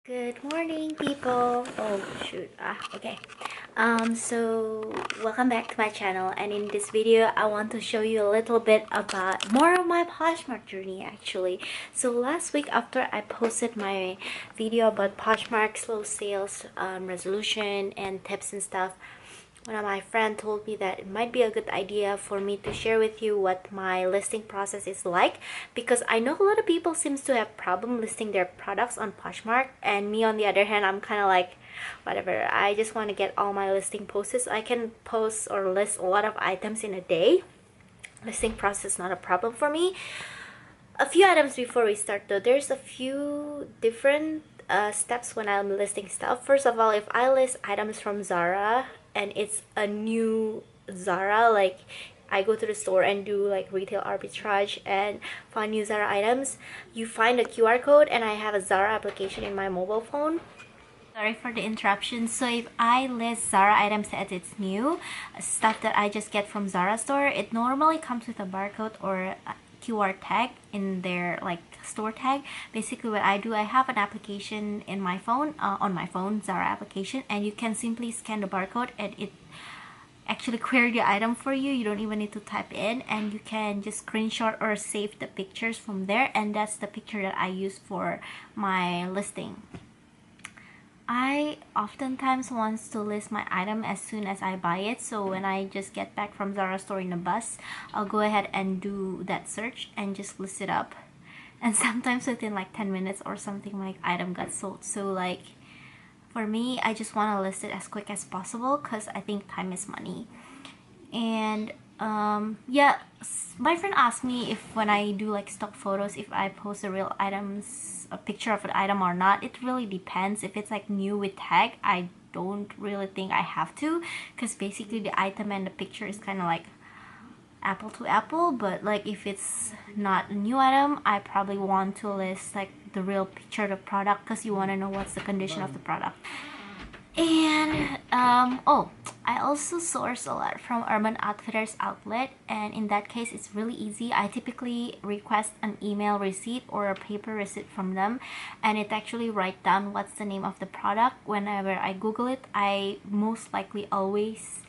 Good morning, people. Oh shoot. Okay. So welcome back to my channel, and in this video I want to show you a little bit about more of my Poshmark journey actually. So last week, after I posted my video about Poshmark slow sales resolution and tips and stuff, one of my friends told me that it might be a good idea for me to share with you what my listing process is like, because I know a lot of people seems to have problem listing their products on Poshmark, and me on the other hand, I'm kind of like whatever. I just want to get all my listing posted so I can post or list a lot of items in a day. Listing process is not a problem for me. A few items before we start though, there's a few different steps when I'm listing stuff. First of all, if I list items from Zara and it's a new Zara, like I go to the store and do like retail arbitrage and find new Zara items, you find a QR code, and I have a Zara application in my mobile phone. Sorry for the interruption. So if I list Zara items as it's new, stuff that I just get from Zara store, it normally comes with a barcode or a QR tag in their like store tag. Basically what I do, I have an application in my phone, on my phone, Zara application, and you can simply scan the barcode and it actually query the item for you. You don't even need to type in, and you can just screenshot or save the pictures from there, and that's the picture that I use for my listing. I oftentimes want to list my item as soon as I buy it, so when I just get back from Zara store in a bus, I'll go ahead and do that search and just list it up. And sometimes within like 10 minutes or something, my item got sold. So like for me, I just want to list it as quick as possible because I think time is money. And yeah, my friend asked me if when I do like stock photos, if I post the real items, a picture of an item or not. It really depends. If it's like new with tag, I don't really think I have to, because basically the item and the picture is kind of like apple to apple. But like if it's not a new item, I probably want to list like the real picture of the product, because you want to know what's the condition of the product. And oh, I also source a lot from Urban Outfitters outlet, and in that case it's really easy. I typically request an email receipt or a paper receipt from them, and it actually write down what's the name of the product. Whenever I Google it, I most likely always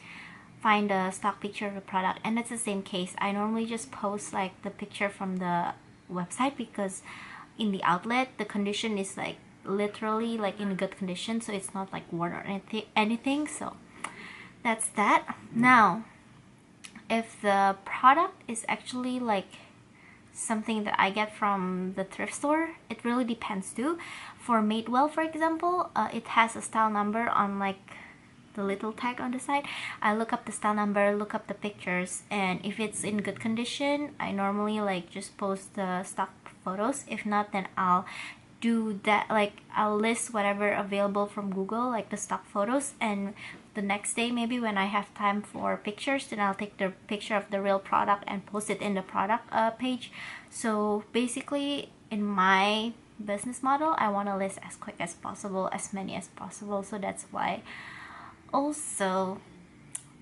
find a stock picture of the product, and it's the same case. I normally just post like the picture from the website, because in the outlet the condition is like literally like in good condition, so it's not like worn or anything. So that's that. Now if the product is actually like something that I get from the thrift store, it really depends too. For Madewell, for example, it has a style number on like the little tag on the side. I look up the style number, look up the pictures, and if it's in good condition, I normally like just post the stock photos. If not, then I'll do that, like I'll list whatever available from Google, like the stock photos, and the next day maybe when I have time for pictures, then I'll take the picture of the real product and post it in the product page. So basically in my business model, I want to list as quick as possible, as many as possible. So that's why. Also,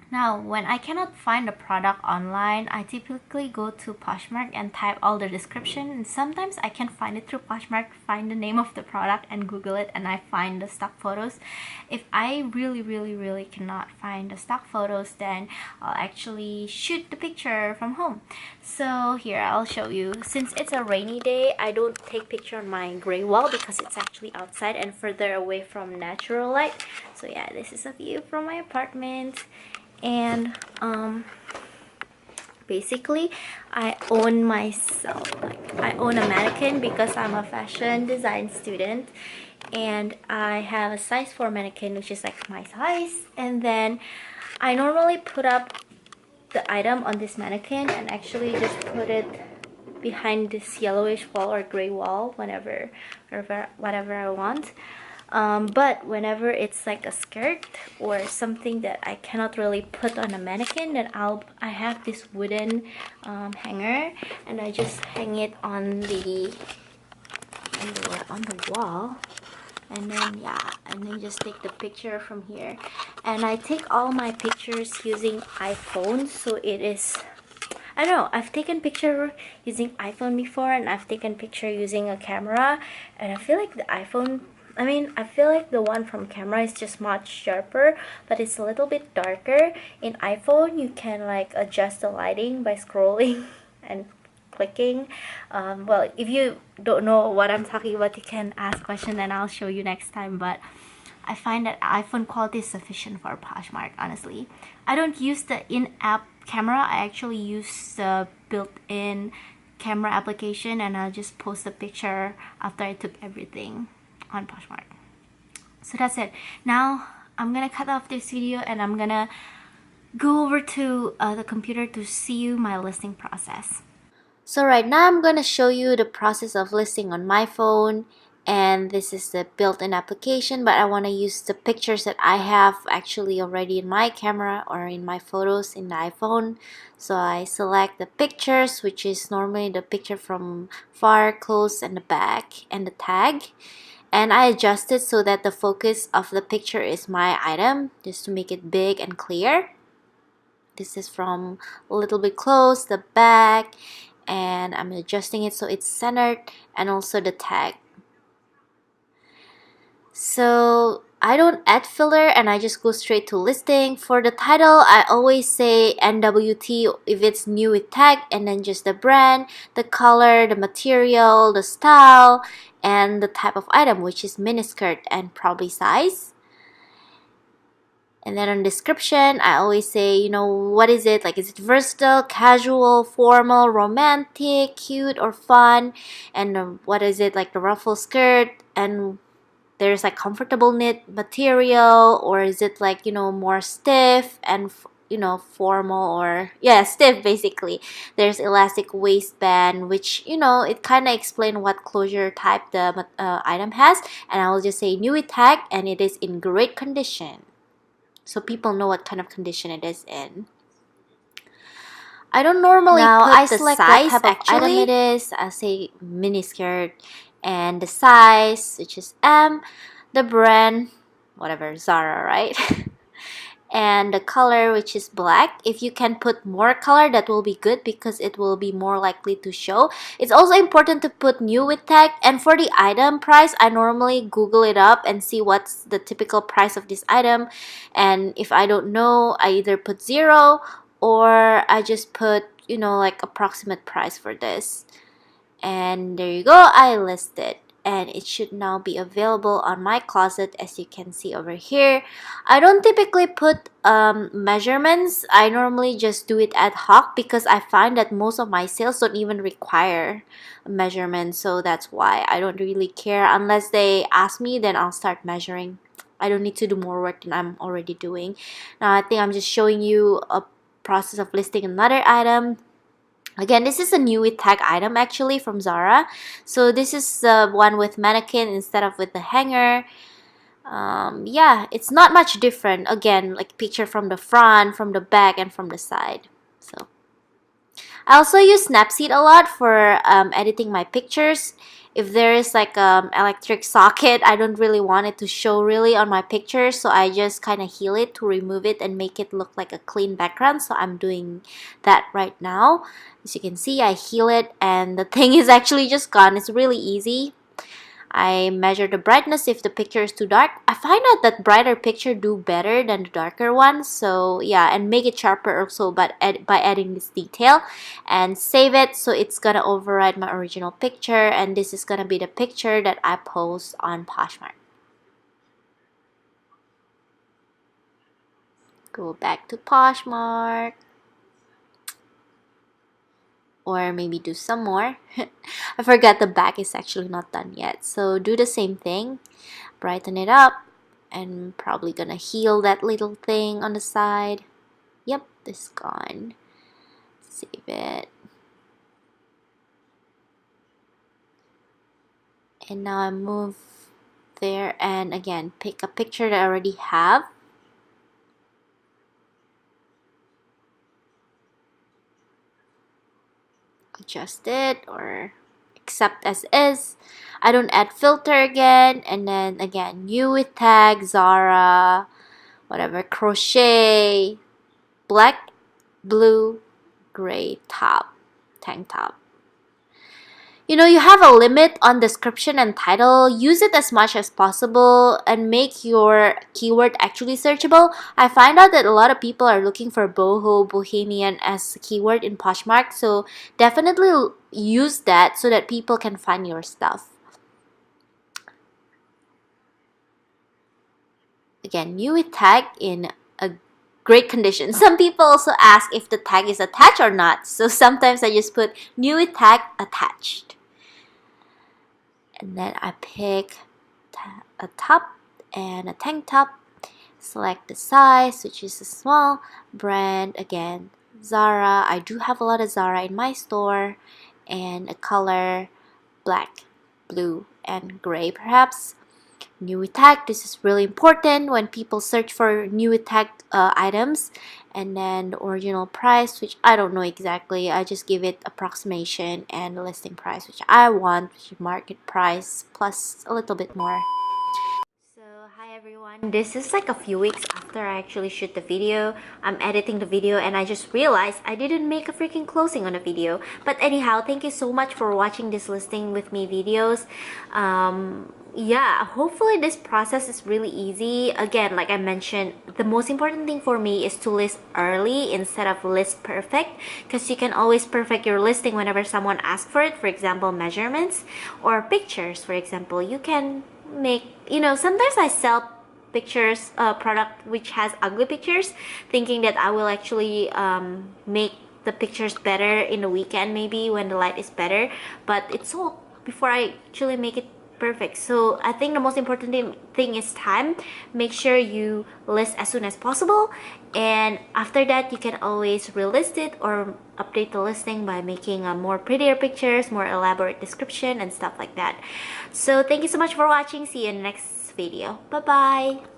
now, when I cannot find a product online, I typically go to Poshmark and type all the description. And sometimes I can find it through Poshmark, find the name of the product and Google it, and I find the stock photos. If I really cannot find the stock photos, then I'll actually shoot the picture from home. So here, I'll show you. Since it's a rainy day, I don't take picture on my gray wall because it's actually outside and further away from natural light. So yeah, this is a view from my apartment. And basically I own myself, like I own a mannequin because I'm a fashion design student, and I have a size 4 mannequin, which is like my size. And then I normally put up the item on this mannequin and actually just put it behind this yellowish wall or gray wall whenever or whatever I want. But whenever it's like a skirt or something that I cannot really put on a mannequin, then I have this wooden hanger, and I just hang it on the wall, and then yeah, and then just take the picture from here. And I take all my pictures using iPhone, so it is, I don't know, I've taken picture using iPhone before, and I've taken picture using a camera, and I feel like the iPhone I mean, I feel like the one from camera is just much sharper, but it's a little bit darker. In iPhone, you can like adjust the lighting by scrolling and clicking. Well, if you don't know what I'm talking about, you can ask question and I'll show you next time. But I find that iPhone quality is sufficient for Poshmark, honestly. I don't use the in-app camera. I actually use the built-in camera application, and I'll just post the picture after I took everything on Poshmark. So that's it. Now I'm gonna cut off this video and I'm gonna go over to the computer to see you my listing process. So right now I'm gonna show you the process of listing on my phone, and this is the built-in application, but I want to use the pictures that I have actually already in my camera or in my photos in the iPhone. So I select the pictures, which is normally the picture from far, close, and the back, and the tag, and I adjust it so that the focus of the picture is my item, just to make it big and clear. This is from a little bit close, the back, and I'm adjusting it so it's centered, and also the tag. So I don't add filler and I just go straight to listing. For the title, I always say NWT if it's new with tag, and then just the brand, the color, the material, the style, and the type of item, which is miniskirt and probably size. And then on description, I always say, you know, what is it? Like, is it versatile, casual, formal, romantic, cute, or fun? And what is it? Like the ruffle skirt, and there's like comfortable knit material, or is it like, you know, more stiff and, you know, formal, or yeah, stiff basically. There's elastic waistband, which, you know, it kind of explain what closure type the item has. And I will just say new with tag, and it is in great condition, so people know what kind of condition it is in. I don't normally put the size what type of item it is. I say mini skirt, and the size, which is M, the brand, whatever, Zara, right? And the color, which is black. If you can put more color, that will be good because it will be more likely to show. It's also important to put new with tag. And for the item price, I normally Google it up and see what's the typical price of this item. And if I don't know, I either put 0 or I just put, you know, like approximate price for this. And there you go, I listed, and it should now be available on my closet, as you can see over here. I don't typically put measurements. I normally just do it ad hoc because I find that most of my sales don't even require measurements, so that's why I don't really care. Unless they ask me, then I'll start measuring. I don't need to do more work than I'm already doing. Now I think I'm just showing you a process of listing another item. Again, this is a new with tag item actually from Zara. So this is the one with mannequin instead of with the hanger. Yeah, it's not much different. Again, like picture from the front, from the back, and from the side. So I also use Snapseed a lot for editing my pictures. If there is like electric socket, I don't really want it to show really on my picture, so I just kind of heal it to remove it and make it look like a clean background. So I'm doing that right now. As you can see, I heal it and the thing is actually just gone. It's really easy. I measure the brightness if the picture is too dark. I find out that brighter picture do better than the darker ones. So yeah, and make it sharper also by adding this detail, and save it so it's gonna override my original picture, and this is gonna be the picture that I post on Poshmark. Go back to Poshmark. Or maybe do some more. I forgot the back is actually not done yet. So do the same thing. Brighten it up. And probably gonna heal that little thing on the side. Yep, this is gone. Save it. And now I move there and again pick a picture that I already have. Adjust it or accept as is. I don't add filter again, and then again new with tag, Zara, whatever, crochet, black, blue, gray top, tank top. You have a limit on description and title. Use it as much as possible and make your keyword actually searchable. I find out that a lot of people are looking for boho, bohemian as a keyword in Poshmark, so definitely use that so that people can find your stuff. Again, new with tag in a great condition. Some people also ask if the tag is attached or not, so sometimes I just put new with tag attached. And then I pick a top and a tank top. Select the size, which is a small. Brand, again, Zara. I do have a lot of Zara in my store. And a color, black, blue, and gray perhaps. New with tag, this is really important when people search for new with tag items. And then the original price, which I don't know exactly, I just give it approximation, and the listing price, which I want, which is market price plus a little bit more. So hi everyone, this is like a few weeks after I actually shoot the video. I'm editing the video and I just realized I didn't make a freaking closing on the video. But anyhow, thank you so much for watching this listing with me videos. Yeah, hopefully this process is really easy. Again, like I mentioned, the most important thing for me is to list early instead of list perfect, because you can always perfect your listing whenever someone asks for it. For example, measurements or pictures. For example, you can make, sometimes I sell pictures, product which has ugly pictures, thinking that I will actually make the pictures better in the weekend, maybe when the light is better, but it's sold before I actually make it perfect. So I think the most important thing is time. Make sure you list as soon as possible, and after that you can always relist it or update the listing by making more prettier pictures, more elaborate description and stuff like that. So thank you so much for watching. See you in the next video. Bye bye.